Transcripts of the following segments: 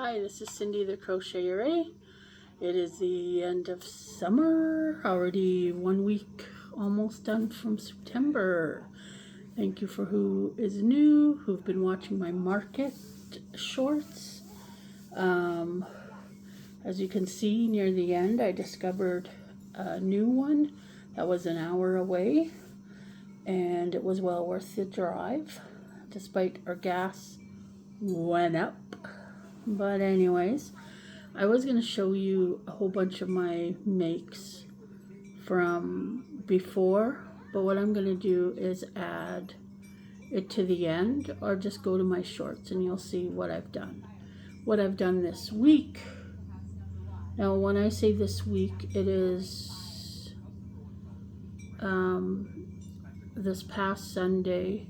Hi, this is Cindy the Crocheter. It is the end of summer, already 1 week almost done from September. Thank you for who is new, who've been watching my market shorts. As you can see near the end, I discovered a new one that was an hour away, and it was well worth the drive despite our gas went up. But anyways, I was going to show you a whole bunch of my makes from before, but what I'm going to do is add it to the end, or just go to my shorts and you'll see what I've done. What I've done this week. Now when I say this week, it is this past Sunday.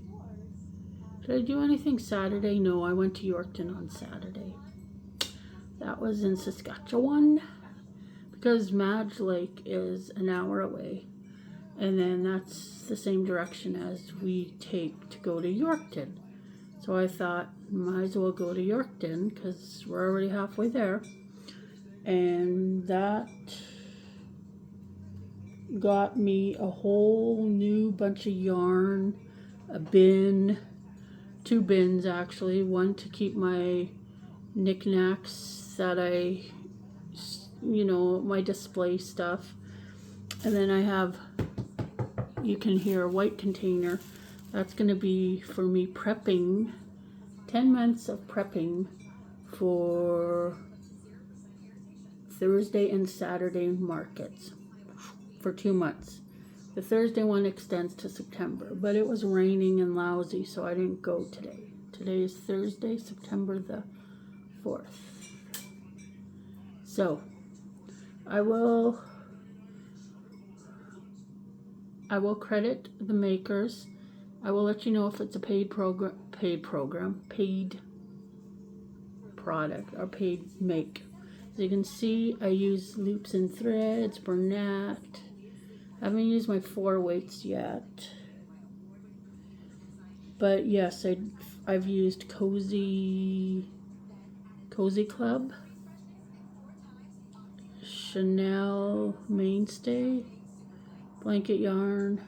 Did I do anything Saturday? No, I went to Yorkton on Saturday. That was in Saskatchewan, because Madge Lake is an hour away, and then that's the same direction as we take to go to Yorkton. So I thought, might as well go to Yorkton because we're already halfway there. And that got me a whole new bunch of yarn, a bin, 2 bins actually, one to keep my knickknacks that my display stuff, and then I have, you can hear, a white container that's going to be for me prepping, 10 months of prepping for Thursday and Saturday markets for 2 months. The Thursday one extends to September, but it was raining and lousy, so I didn't go today. Today is Thursday, September the 4th. So I will credit the makers. I will let you know if it's a paid product, or paid make. As you can see, I use loops and threads, Bernat. I haven't used my 4 weights yet. But yes, I've used Cozy Club, Chanel Mainstay, Blanket Yarn,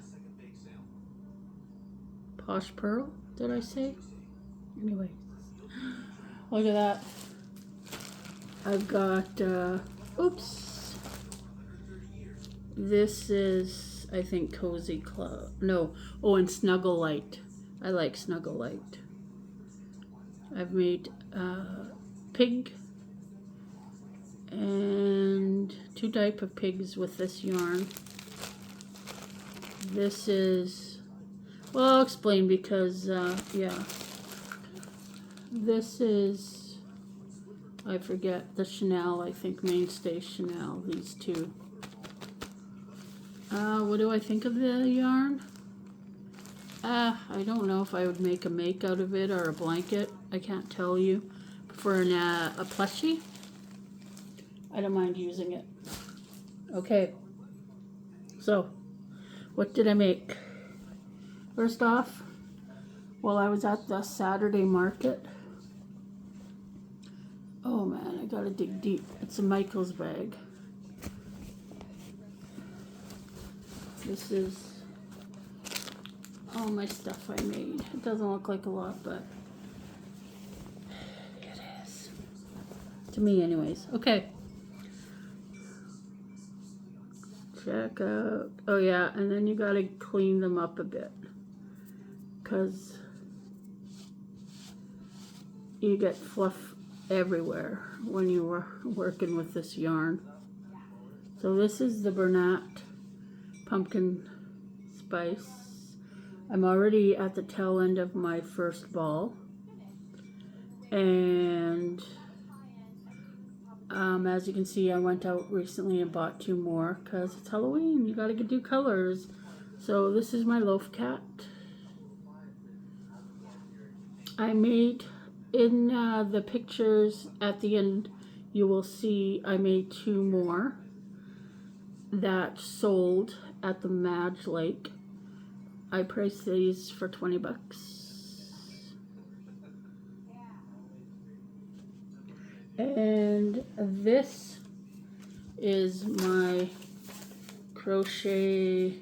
Posh Pearl, did I say? Anyway, look at that. I've got, oops. This is, I think, Cozy Club. No, oh, and Snuggle Light. I like Snuggle Light. I've made pig and 2 type of pigs with this yarn. This is, well, I'll explain because, yeah. This is, I forget, the Chanel, I think, Mainstay Chanel, these 2. What do I think of the yarn? I don't know if I would make a make out of it or a blanket. I can't tell you. For a plushie, I don't mind using it. Okay, so what did I make? First off, well, I was at the Saturday market. Oh man, I gotta dig deep. It's a Michael's bag. This is all my stuff I made. It doesn't look like a lot, but it is. To me anyways. Okay. Check out. Oh yeah, and then you gotta clean them up a bit, because you get fluff everywhere when you were working with this yarn. So this is the Bernat pumpkin spice. I'm already at the tail end of my first ball, and as you can see, I went out recently and bought 2 more because it's Halloween. You gotta do colors. So this is my loaf cat. I made, in the pictures at the end, you will see I made 2 more that sold at the Madge Lake. I priced these for 20 bucks. And this is my crochet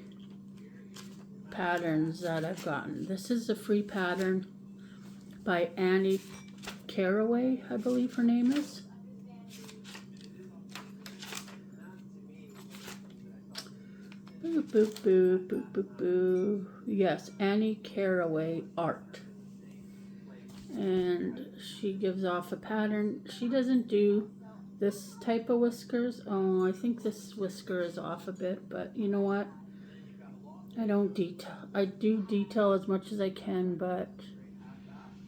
patterns that I've gotten. This is a free pattern by Annie Caraway, I believe her name is. Boo, boo, boo, boo, boo, boo. Yes, Annie Caraway Art. And she gives off a pattern. She doesn't do this type of whiskers. Oh, I think this whisker is off a bit, but you know what? I don't detail. I do detail as much as I can, but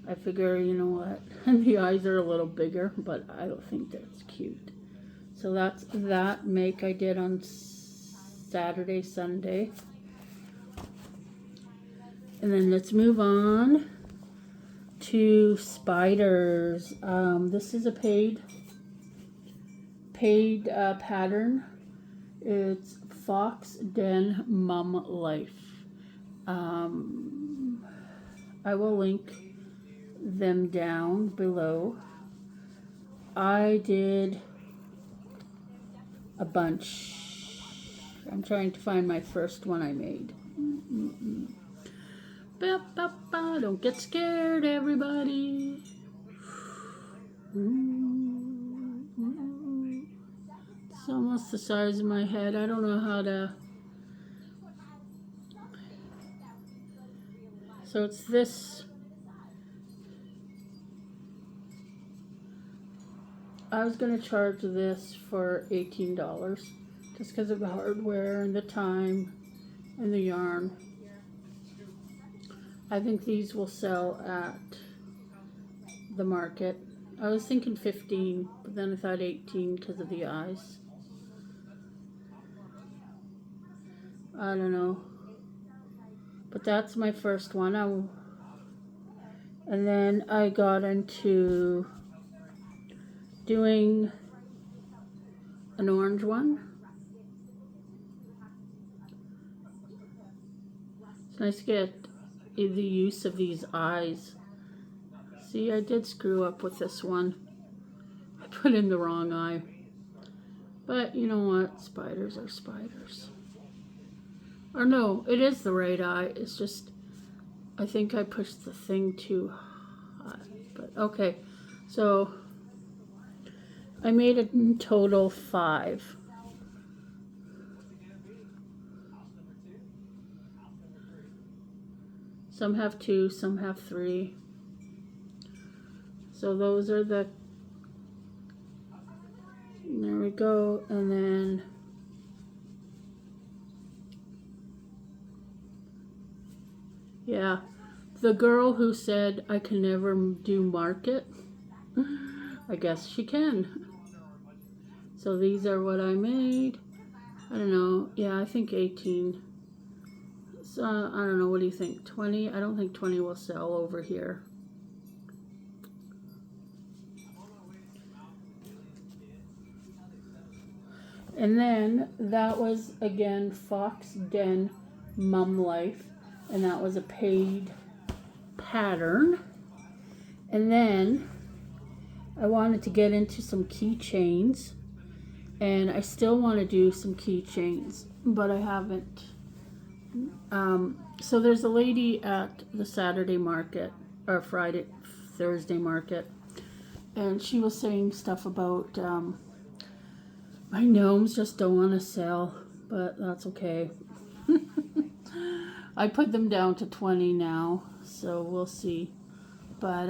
I figure, you know what? The eyes are a little bigger, but I don't think that's cute. So that's that make I did on Saturday, Sunday. And then let's move on to spiders. This is a paid pattern. It's Fox Den Mum Life. I will link them down below. I did a bunch. I'm trying to find my first one I made. Ba, ba, ba. Don't get scared, everybody. It's almost the size of my head. I don't know how to. So it's this. I was going to charge this for $18 just because of the hardware and the time and the yarn. I think these will sell at the market. I was thinking 15, but then I thought 18 because of the eyes. I don't know. But that's my first one. And then I got into doing an orange one. It's nice to get the use of these eyes. See, I did screw up with this one. I put in the wrong eye. But you know what? Spiders are spiders. Or no, it is the right eye. It's just, I think I pushed the thing too high. But okay, so I made it in total 5. Some have 2, some have 3. So those are the, there we go, and then yeah, the girl who said I can never do market, I guess she can. So these are what I made. I don't know, yeah, I think 18. So I don't know, what do you think? 20? I don't think 20 will sell over here. And then that was again Fox Den Mum Life, and that was a paid pattern. And then I wanted to get into some keychains, and I still want to do some keychains, but I haven't. So there's a lady at the Saturday market, or Thursday market, and she was saying stuff about my gnomes just don't want to sell, but that's okay. I put them down to 20 now, so we'll see. But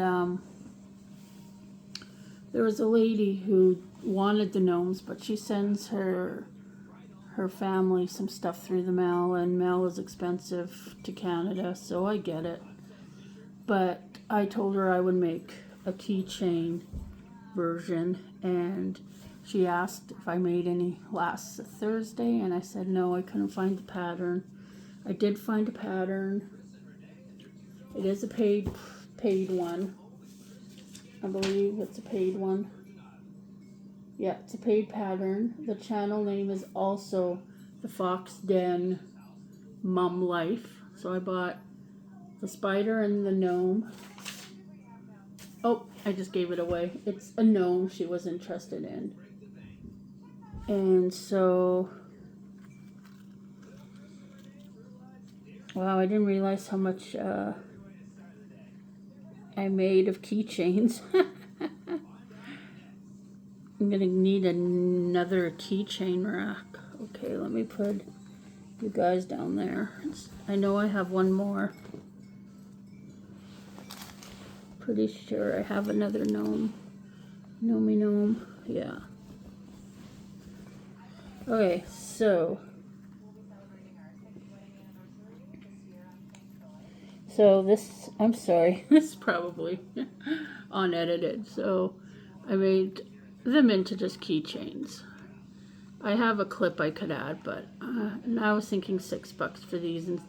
there was a lady who wanted the gnomes, but she sends her family some stuff through the mail, and mail is expensive to Canada, so I get it. But I told her I would make a keychain version, and she asked if I made any last Thursday, and I said no, I couldn't find the pattern. I did find a pattern. It is a paid one. I believe it's a paid one. Yeah, it's a paid pattern. The channel name is also the Fox Den Mum Life. So I bought the spider and the gnome. Oh, I just gave it away. It's a gnome she was interested in. And so, wow, I didn't realize how much I made of keychains. I'm gonna need another keychain rack. Okay, let me put you guys down there. I know I have one more. Pretty sure I have another gnome. Gnome. Yeah. Okay, so this, I'm sorry, this is probably unedited. So I made them into just keychains. I have a clip I could add, but and I was thinking $6 for these, and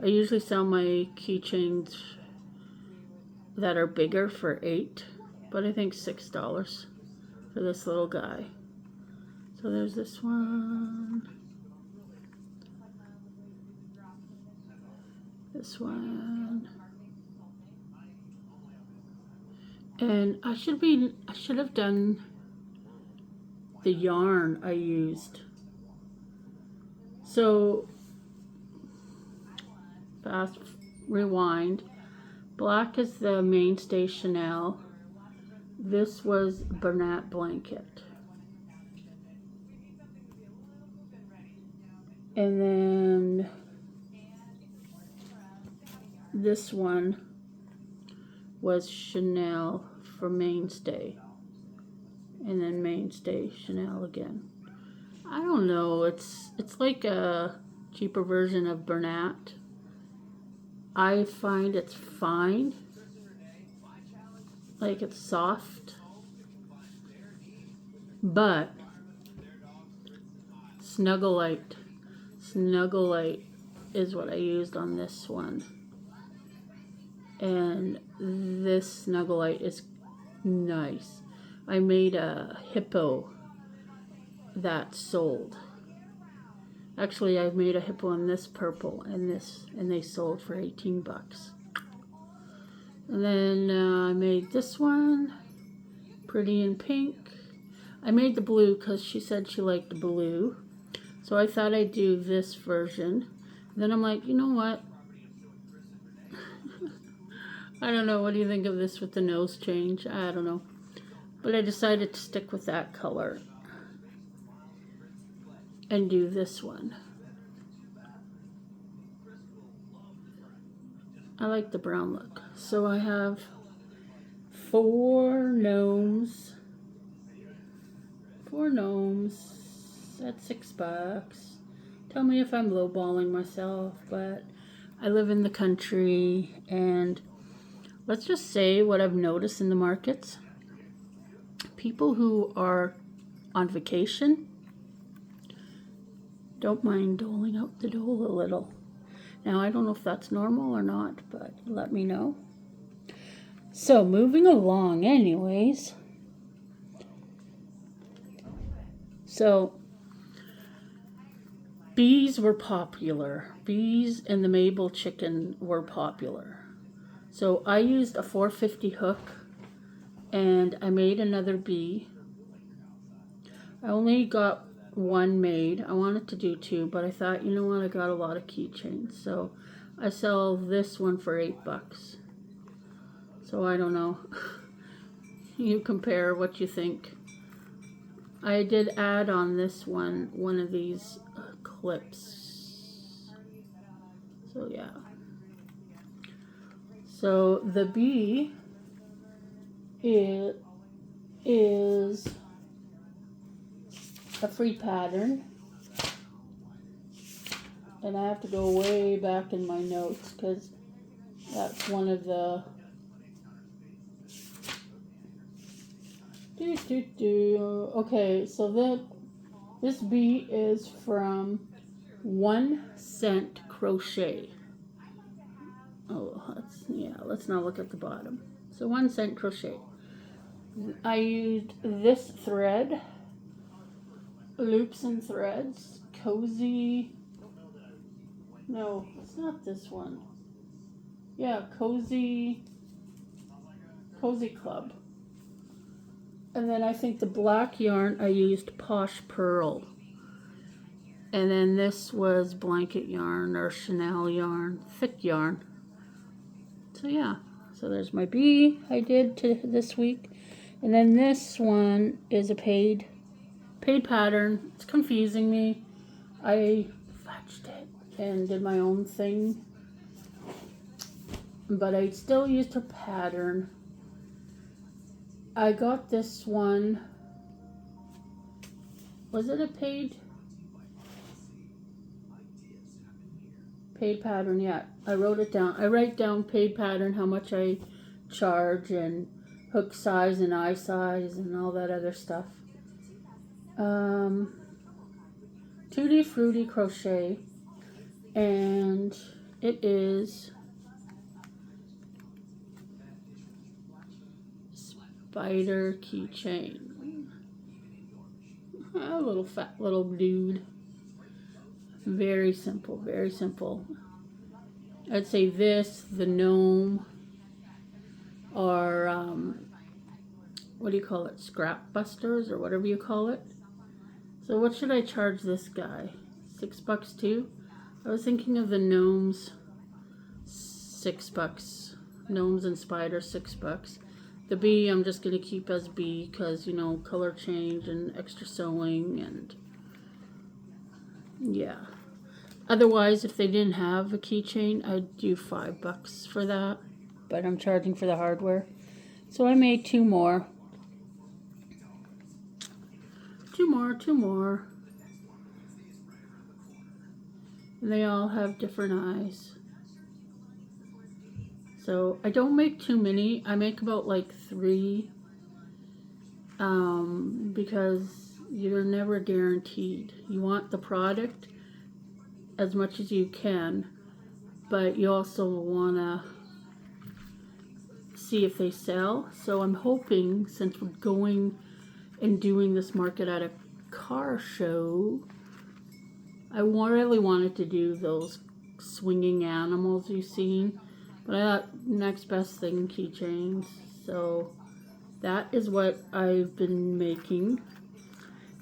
I usually sell my keychains that are bigger for $8, but I think $6 for this little guy. So there's this one, this one, and I should have done the yarn I used. So fast rewind. Black is the mainstay Chanel. This was Bernat blanket. And then this one was Chanel for mainstay. And then mainstay Chanel again. I don't know, it's like a cheaper version of Bernat. I find it's fine. Like, it's soft. But Snugglite is what I used on this one. And this Snugglite is nice. I made a hippo that sold. Actually, I made a hippo in this purple and this, and they sold for $18. And then I made this one, pretty in pink. I made the blue because she said she liked the blue. So I thought I'd do this version. And then I'm like, you know what? I don't know. What do you think of this with the nose change? I don't know. But I decided to stick with that color and do this one. I like the brown look. So I have 4 gnomes. 4 gnomes at $6. Tell me if I'm lowballing myself, but I live in the country, and let's just say what I've noticed in the markets. People who are on vacation don't mind doling out the dole a little. Now, I don't know if that's normal or not, but let me know. So, moving along anyways. So, bees were popular. Bees and the Mabel chicken were popular. So, I used a 450 hook, and I made another bee. I only got one made. I wanted to do 2, but I thought, you know what, I got a lot of keychains, so I sell this one for $8. So I don't know. You compare what you think. I did add on this one of these clips. So yeah. So the bee is a free pattern, and I have to go way back in my notes because that's one of the okay, so this bee is from 1 Cent Crochet. Oh, let's not look at the bottom. So 1 Cent Crochet. I used this thread, loops and threads, cozy. No, it's not this one. Yeah, cozy Cozy Club. And then I think the black yarn I used Posh Pearl. And then this was blanket yarn or Chanel yarn, thick yarn. So yeah, so there's my bee I did this week. And then this one is a paid pattern. It's confusing me. I fudged it and did my own thing. But I still used a pattern. I got this one. Was it a paid pattern? Yeah, I wrote it down. I write down paid pattern, how much I charge, and hook size and eye size and all that other stuff. 2D Fruity Crochet, and it is spider keychain. A little fat little dude. Very simple, very simple. I'd say this, the gnome, or what do you call it? Scrap busters or whatever you call it. So what should I charge this guy? $6 too? I was thinking of the gnomes, $6. Gnomes and spiders, $6. The bee I'm just going to keep as bee because, you know, color change and extra sewing and yeah. Otherwise, if they didn't have a keychain, I'd do $5 for that. But I'm charging for the hardware. So I made two more. Two more. And they all have different eyes. So I don't make too many. I make about like 3. Because you're never guaranteed. You want the product as much as you can, but you also want to see if they sell. So I'm hoping, since we're going and doing this market at a car show, I really wanted to do those swinging animals you've seen, but I thought next best thing, keychains. So that is what I've been making.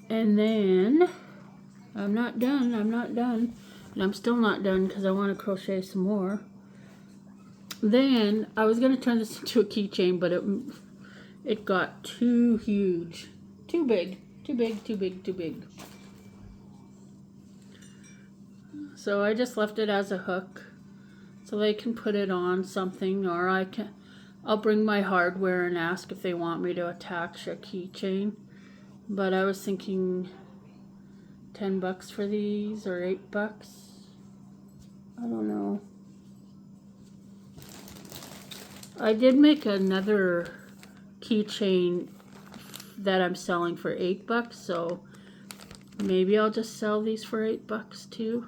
And then I'm not done. And I'm still not done because I want to crochet some more. Then I was going to turn this into a keychain, but it got too huge. Too big. So I just left it as a hook so they can put it on something, or I'll bring my hardware and ask if they want me to attach a keychain. But I was thinking $10 for these or $8. I don't know. I did make another keychain that I'm selling for $8, so maybe I'll just sell these for $8 too.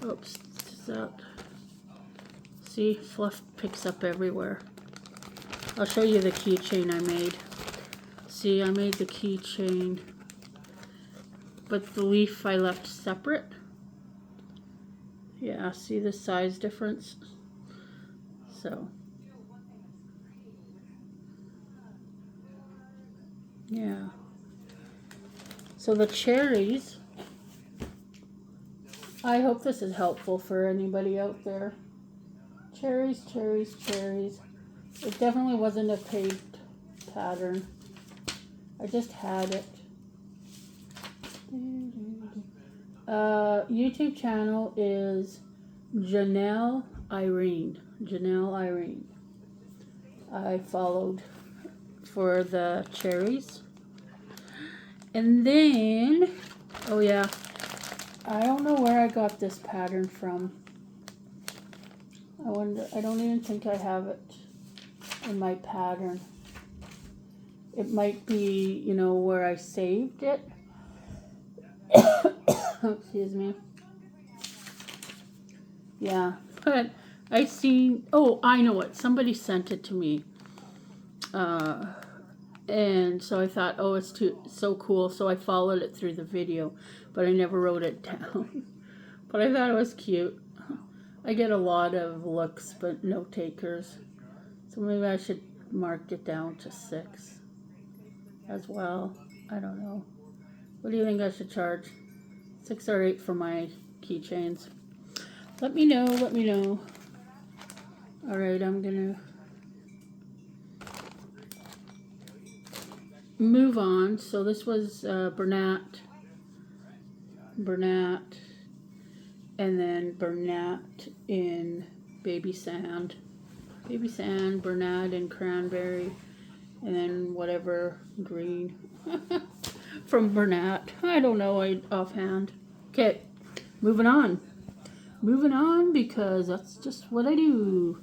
Oops, that. See, fluff picks up everywhere. I'll show you the keychain I made. See, I made the keychain, but the leaf I left separate. Yeah, see the size difference? So, yeah. So the cherries, I hope this is helpful for anybody out there. Cherries. It definitely wasn't a paid pattern. I just had it. YouTube channel is Janelle Irene. I followed for the cherries. And then, oh yeah, I don't know where I got this pattern from. I don't even think I have it in my pattern. It might be, you know, where I saved it. Excuse me. Yeah, but I seen, oh, I know it. Somebody sent it to me. And so I thought, oh, it's so cool. So I followed it through the video, but I never wrote it down. But I thought it was cute. I get a lot of looks, but no takers. So maybe I should marked it down to 6 as well. I don't know. What do you think I should charge? 6 or 8 for my keychains? Let me know, let me know. Alright, I'm gonna move on. So this was Bernat, and then Bernat in Baby Sand, Bernat in Cranberry, and then whatever green from Bernat. I don't know offhand. Okay, moving on. Moving on because that's just what I do.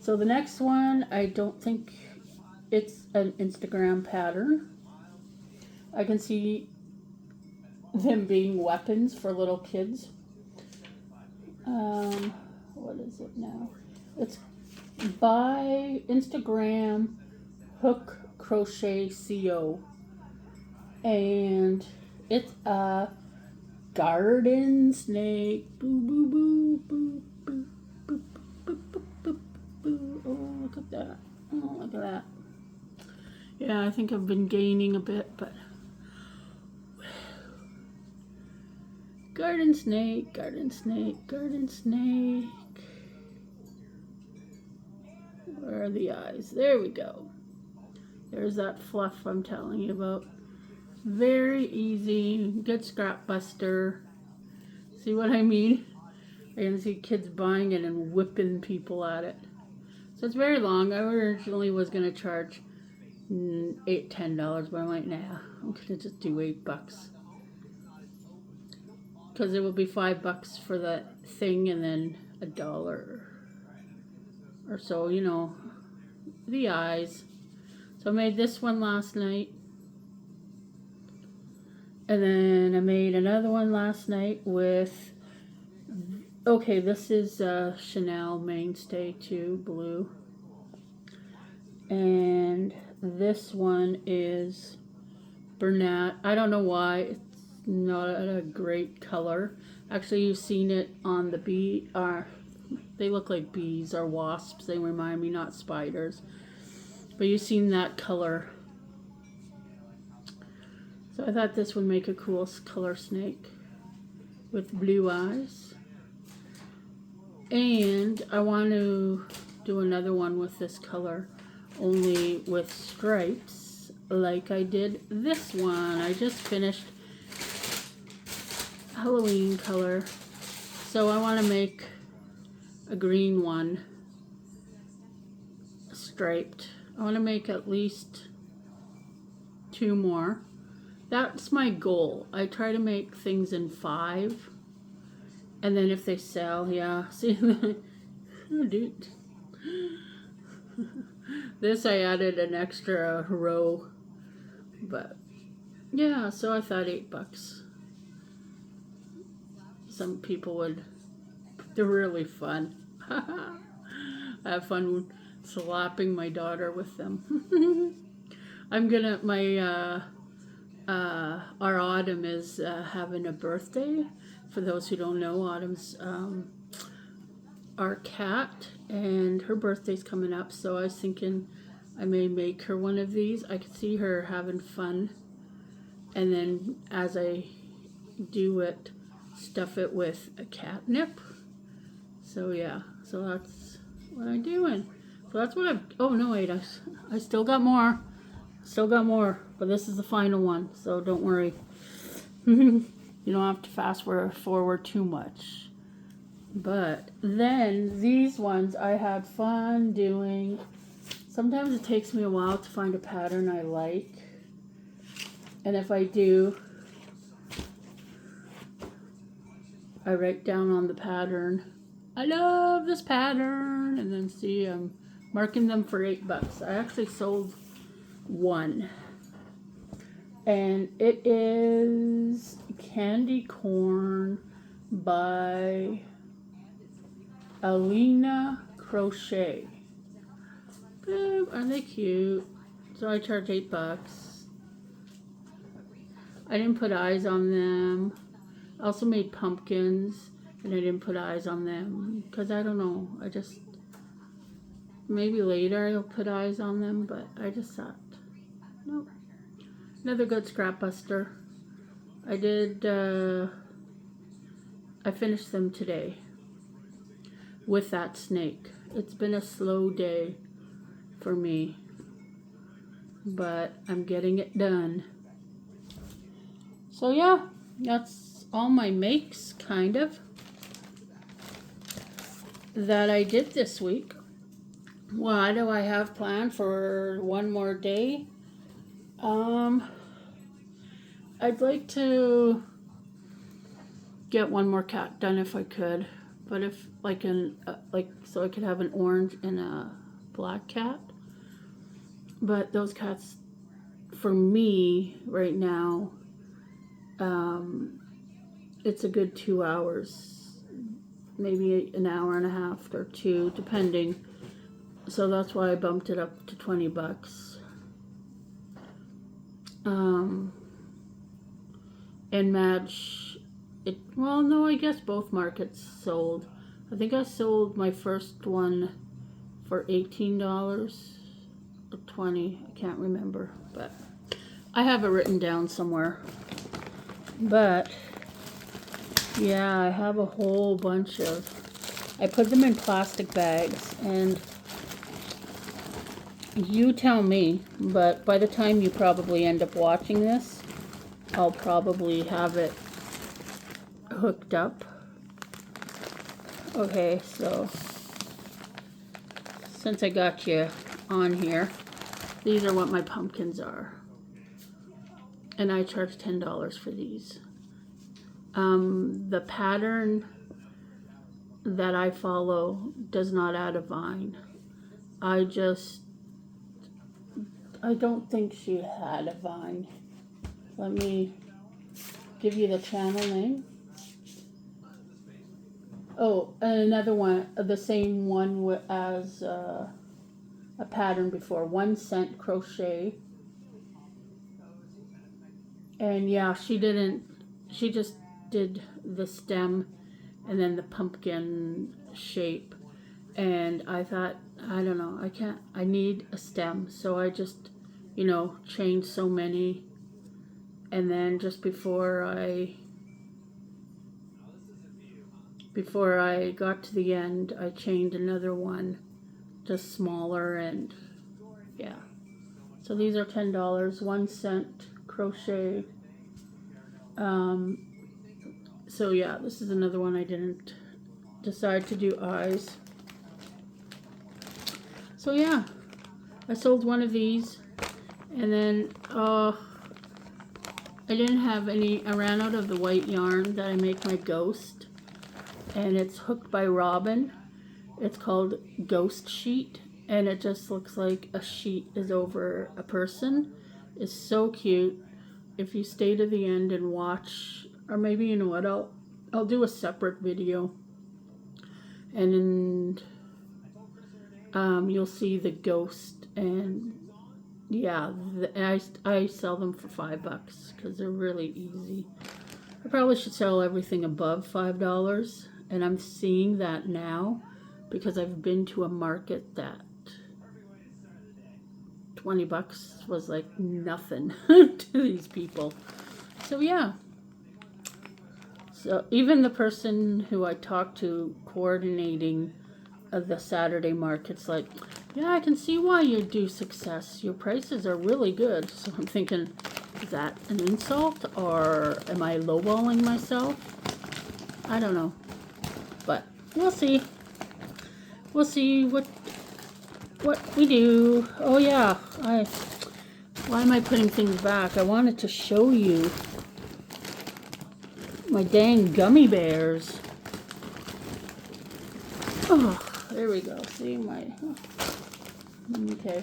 So the next one, I don't think it's an Instagram pattern. I can see them being weapons for little kids. What is it now? It's by Instagram Hook Crochet Co. And it's a garden snake. Boo boo boo boo boo boo boo boo boo boo. Oh, look at that. Oh, look at that. Yeah, I think I've been gaining a bit, but garden snake, garden snake, garden snake. Where are the eyes? There we go. There's that fluff I'm telling you about. Very easy, good scrap buster. See what I mean? I can see kids buying it and whipping people at it. So it's very long. I originally was going to charge $10, but I'm like, nah, I'm going to just do $8. Because it will be $5 for the thing and then $1 or so, you know, the eyes. So I made this one last night. And then I made another one last night with, okay, this is Chanel Mainstay 2 blue. And this one is Bernat. I don't know why it's not a great color. Actually, you've seen it on the bee. They look like bees or wasps. They remind me, not spiders. But you've seen that color. So I thought this would make a cool color snake with blue eyes. And I want to do another one with this color, only with stripes, like I did this one. I just finished Halloween color. So I want to make a green one, striped. I want to make at least 2 more. That's my goal. I try to make things in 5. And then if they sell, yeah. See, oh, dude. This I added an extra row. But, yeah, so I thought $8. Some people would. They're really fun. I have fun slapping my daughter with them. I'm gonna, our Autumn is having a birthday. For those who don't know, Autumn's our cat, and her birthday's coming up, so I was thinking I may make her one of these. I could see her having fun, and then as I do it, stuff it with a catnip. So yeah, so that's what I'm doing. So that's what I've, oh no wait, I still got more. Still got more, but this is the final one, so don't worry. You don't have to fast forward too much. But then these ones I had fun doing. Sometimes it takes me a while to find a pattern I like. And if I do, I write down on the pattern, I love this pattern, and then see, I'm marking them for $8. I actually sold one, and it is Candy Corn by Alina Crochet. Boom, aren't they cute? So I charge $8. I didn't put eyes on them. I also made pumpkins, and I didn't put eyes on them because I don't know. I just maybe later I'll put eyes on them, but I just thought, nope. Another good scrap buster. I finished them today with that snake. It's been a slow day for me, but I'm getting it done. So yeah, that's all my makes, kind of, that I did this week. What do I have planned for one more day? I'd like to get one more cat done if I could, but if so I could have an orange and a black cat. But those cats, for me right now, it's a good 2 hours, maybe an hour and a half or two, depending. So that's why I bumped it up to $20. And match it. Well, no, I guess both markets sold. I think I sold my first one for $18 or $20. I can't remember, but I have it written down somewhere. But yeah, I have a whole bunch of. I put them in plastic bags, and you tell me, but by the time you probably end up watching this, I'll probably have it hooked up. Okay, so since I got you on here, these are what my pumpkins are. And I charge $10 for these. The pattern that I follow does not add a vine. I don't think she had a vine. Let me give you the channel name. Oh, another one, the same one as a pattern before, 1 cent crochet. And yeah, she just did the stem and then the pumpkin shape. And I thought, I don't know, I need a stem. So I just, changed so many. And then just before I got to the end, I chained another one, just smaller, and yeah. So these are $10, 1 cent crochet. So yeah, this is another one I didn't decide to do eyes. So yeah, I sold one of these, and then I didn't have any. I ran out of the white yarn that I make my ghost, and it's hooked by Robin. It's called Ghost Sheet, and it just looks like a sheet is over a person. It's so cute. If you stay to the end and watch, or maybe you know what, I'll do a separate video, and you'll see the ghost. And yeah, I sell them for $5 because they're really easy. I probably should sell everything above $5, and I'm seeing that now because I've been to a market that $20 was like nothing to these people. So yeah. So even the person who I talked to coordinating the Saturday market's like, yeah, I can see why you do success. Your prices are really good. So I'm thinking, is that an insult, or am I lowballing myself? I don't know. But we'll see. We'll see what we do. Oh yeah, why am I putting things back? I wanted to show you my dang gummy bears. Oh, there we go. See my... Okay.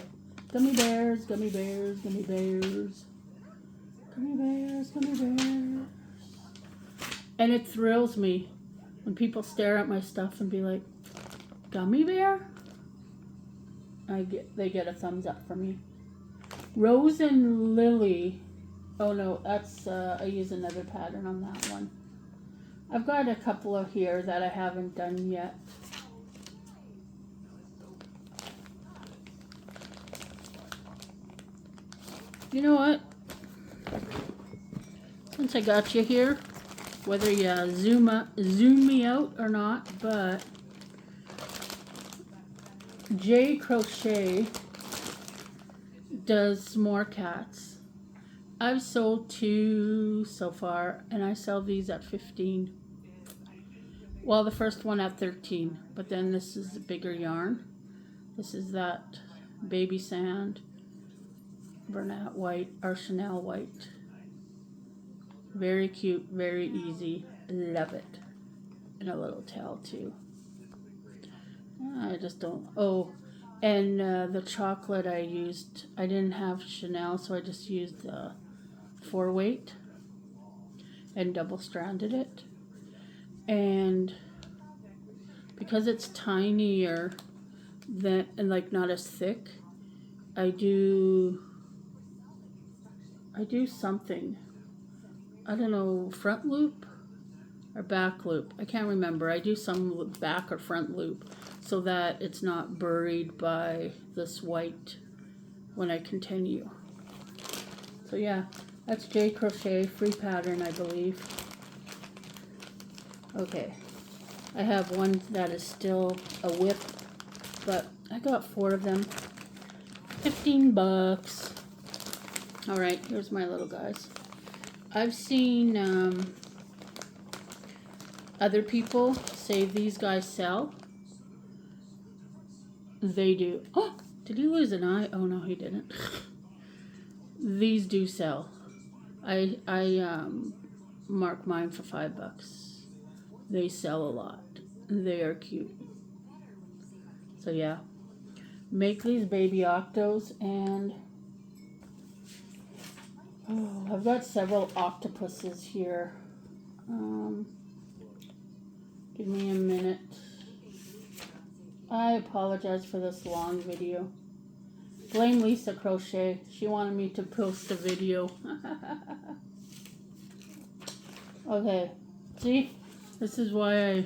Gummy bears, gummy bears, gummy bears. Gummy bears, gummy bears. And it thrills me when people stare at my stuff and be like, gummy bear? They get a thumbs up for me. Rose and Lily. Oh no, that's I use another pattern on that one. I've got a couple of here that I haven't done yet. You know what? Since I got you here, whether you zoom me out or not, but J Crochet does more cats. I've sold 2 so far, and I sell these at 15. Well, the first one at 13, but then this is a bigger yarn. This is that baby sand, Bernat white, or Chanel white. Very cute, very easy. Love it. And a little tail too. I just don't. Oh, and the chocolate I used, I didn't have Chanel, so I just used the 4-weight and double stranded it. And because it's tinier than, and like not as thick, I do something. I don't know, front loop or back loop. I can't remember. I do some back or front loop so that it's not buried by this white when I continue. So yeah, that's J Crochet, free pattern, I believe. Okay, I have one that is still a whip, but I got 4 of them. 15 bucks. All right, here's my little guys. I've seen other people say these guys sell. They do. Oh, did he lose an eye? Oh no, he didn't. These do sell. I mark mine for 5 bucks. They sell a lot. They are cute. So yeah, make these baby octos, and oh, I've got several octopuses here. Give me a minute. I apologize for this long video. Blame Lisa Crochet. She wanted me to post a video. Okay, see? This is why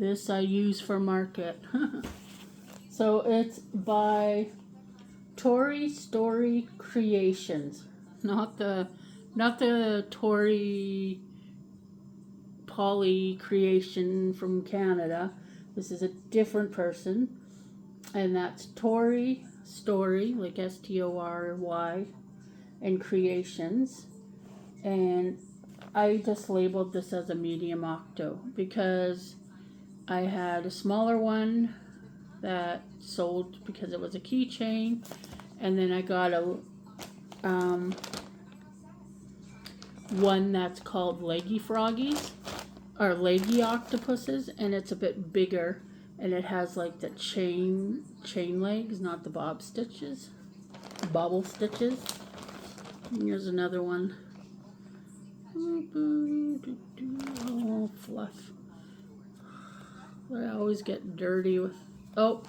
I use for market. So it's by Tori Story Creations. Not the Tori Polly creation from Canada. This is a different person, and that's Tori Story, like STORY, and Creations. And I just labeled this as a medium octo because I had a smaller one that sold because it was a keychain, and then I got a one that's called Leggy Froggies, or Leggy Octopuses, and it's a bit bigger, and it has like the chain legs, not the bobble stitches. And here's another one. Oh, fluff. I always get dirty with. Oh,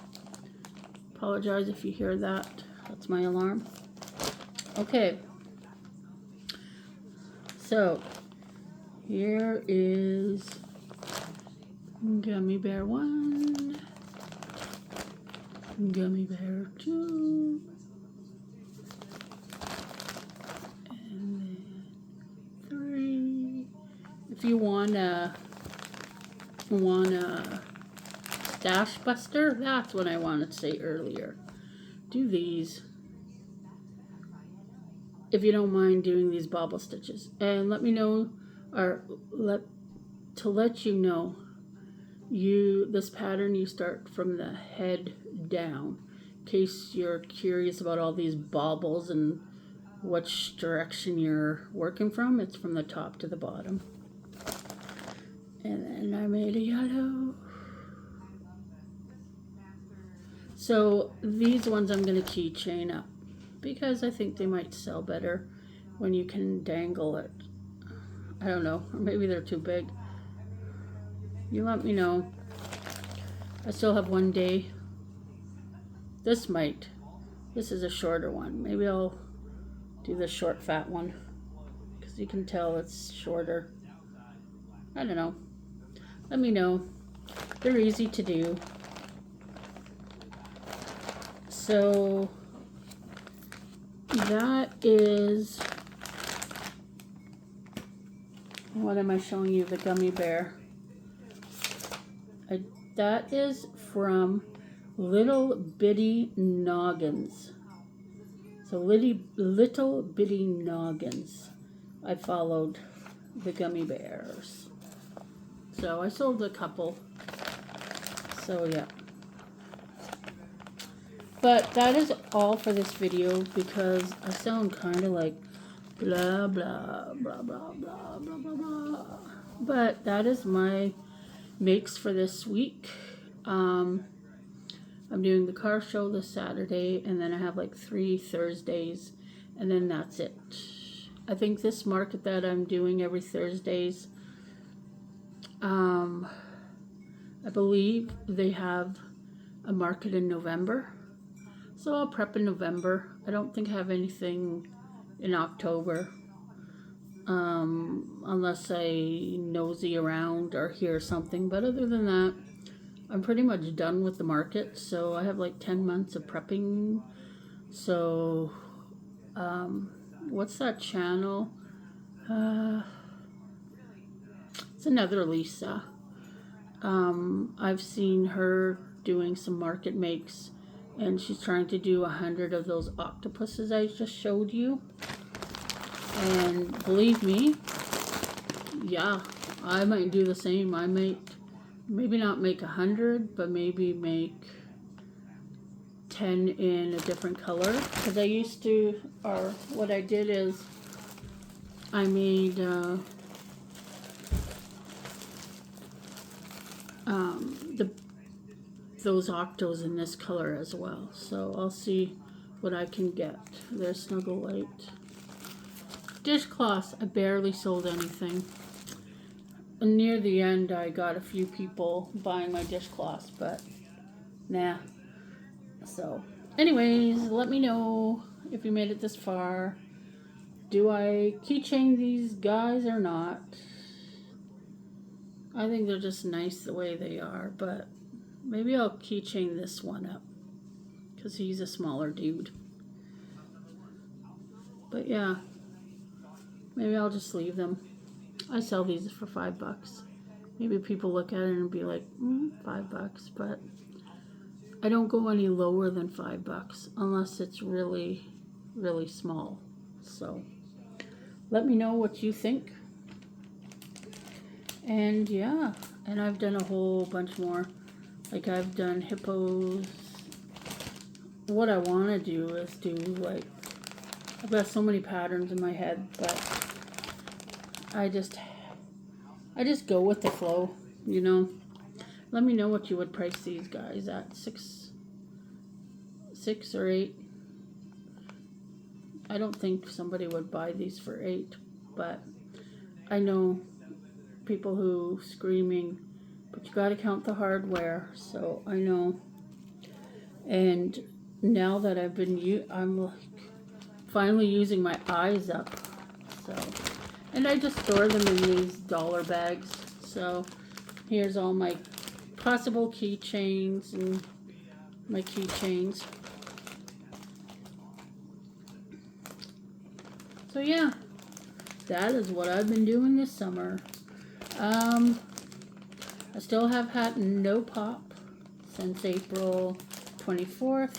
apologize if you hear that. That's my alarm. Okay. So, here is Gummy Bear 1, Gummy Bear 2, and then 3. If you want a stash buster, that's what I wanted to say earlier. Do these. If you don't mind doing these bobble stitches, and let me know, or let you know, this pattern you start from the head down, in case you're curious about all these bobbles and which direction you're working from. It's from the top to the bottom. And then I made a yellow. So these ones I'm going to keychain up because I think they might sell better when you can dangle it. I don't know, or maybe they're too big. You let me know. I still have one day. This is a shorter one. Maybe I'll do the short fat one because you can tell it's shorter. I don't know. Let me know. They're easy to do. So that is, what am I showing you? The gummy bear. That is from Little Bitty Noggins. So Little Bitty Noggins. I followed the gummy bears. So I sold a couple. So yeah. But that is all for this video because I sound kind of like blah, blah, blah, blah, blah, blah, blah, blah. But that is my makes for this week. I'm doing the car show this Saturday, and then I have like 3 Thursdays, and then that's it. I think this market that I'm doing every Thursdays, I believe they have a market in November. So I'll prep in November. I don't think I have anything in October. Unless I nosy around or hear something. But other than that, I'm pretty much done with the market. So I have like 10 months of prepping. So, what's that channel? It's another Lisa. I've seen her doing some market makes, and she's trying to do 100 of those octopuses I just showed you. And believe me, yeah, I might do the same. I might maybe not make 100, but maybe make 10 in a different color. Because I used to, or what I did is I made those octos in this color as well. So I'll see what I can get. There's Snuggle Light. Dishcloths, I barely sold anything. Near the end, I got a few people buying my dishcloths, but nah. So, anyways, let me know if you made it this far. Do I keychain these guys or not? I think they're just nice the way they are, but maybe I'll keychain this one up because he's a smaller dude. But yeah, maybe I'll just leave them. I sell these for $5. Maybe people look at it and be like, $5, but I don't go any lower than $5 unless it's really, really small. So let me know what you think. And yeah, and I've done a whole bunch more. Like I've done hippos. What I want to do is do like, I've got so many patterns in my head, but I just go with the flow, you know. Let me know what you would price these guys at. six or 8. I don't think somebody would buy these for 8, but I know people who screaming, but you got to count the hardware. So I know. And now that I've been I'm like finally using my eyes up. So, and I just store them in these dollar bags. So here's all my possible keychains and my keychains. So yeah, that is what I've been doing this summer. I still have had no pop since April 24th.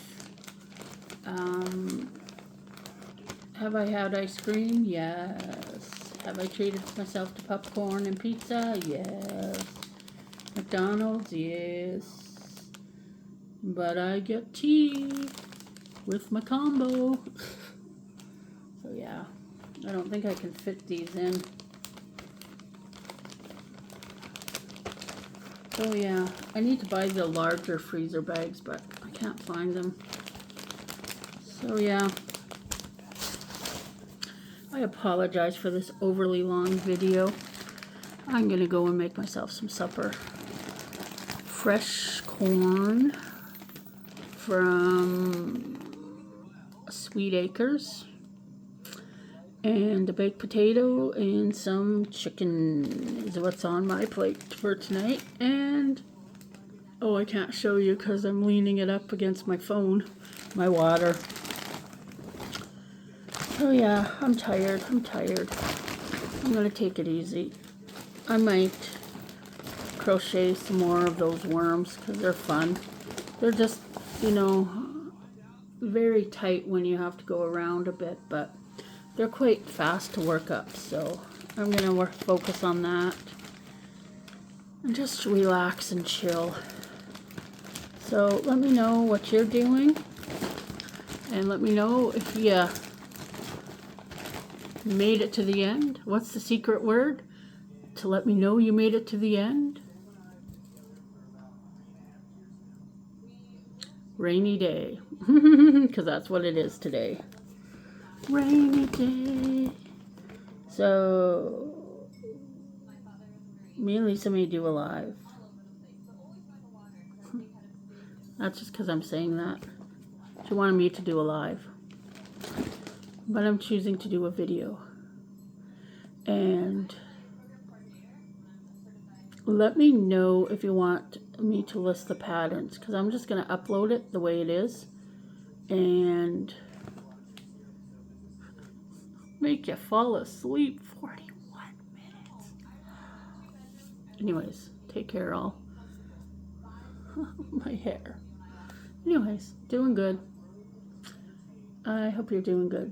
Have I had ice cream? Yes. Have I treated myself to popcorn and pizza? Yes. McDonald's? Yes. But I get tea with my combo. So yeah, I don't think I can fit these in. So yeah, I need to buy the larger freezer bags, but I can't find them. So yeah, I apologize for this overly long video. I'm gonna go and make myself some supper. Fresh corn from Sweet Acres, and a baked potato and some chicken is what's on my plate for tonight. And oh, I can't show you because I'm leaning it up against my phone. My water. Oh yeah, I'm tired. I'm gonna take it easy. I might crochet some more of those worms because they're fun. They're just, you know, very tight when you have to go around a bit, but they're quite fast to work up, so I'm gonna focus on that and just relax and chill. So let me know what you're doing, and let me know if you made it to the end. What's the secret word to let me know you made it to the end? Rainy day, because that's what it is today. Rainy day. So me and Lisa may do a live. That's just because I'm saying that. She wanted me to do a live, but I'm choosing to do a video. And let me know if you want me to list the patterns, because I'm just going to upload it the way it is and make you fall asleep. 41 minutes. Anyways, take care all. My hair. Anyways, doing good. I hope you're doing good.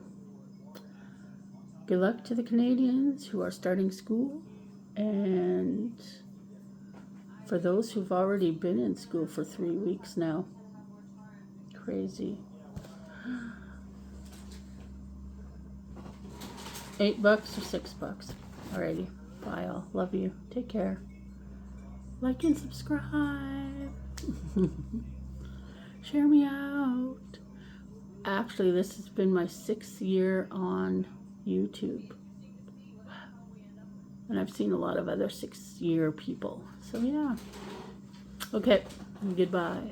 Good luck to the Canadians who are starting school, and for those who've already been in school for 3 weeks now. Crazy. $8 or $6. Alrighty. Bye all. Love you. Take care. Like and subscribe. Share me out. Actually, this has been my 6th year on YouTube. And I've seen a lot of other 6-year people. So yeah. Okay. Goodbye.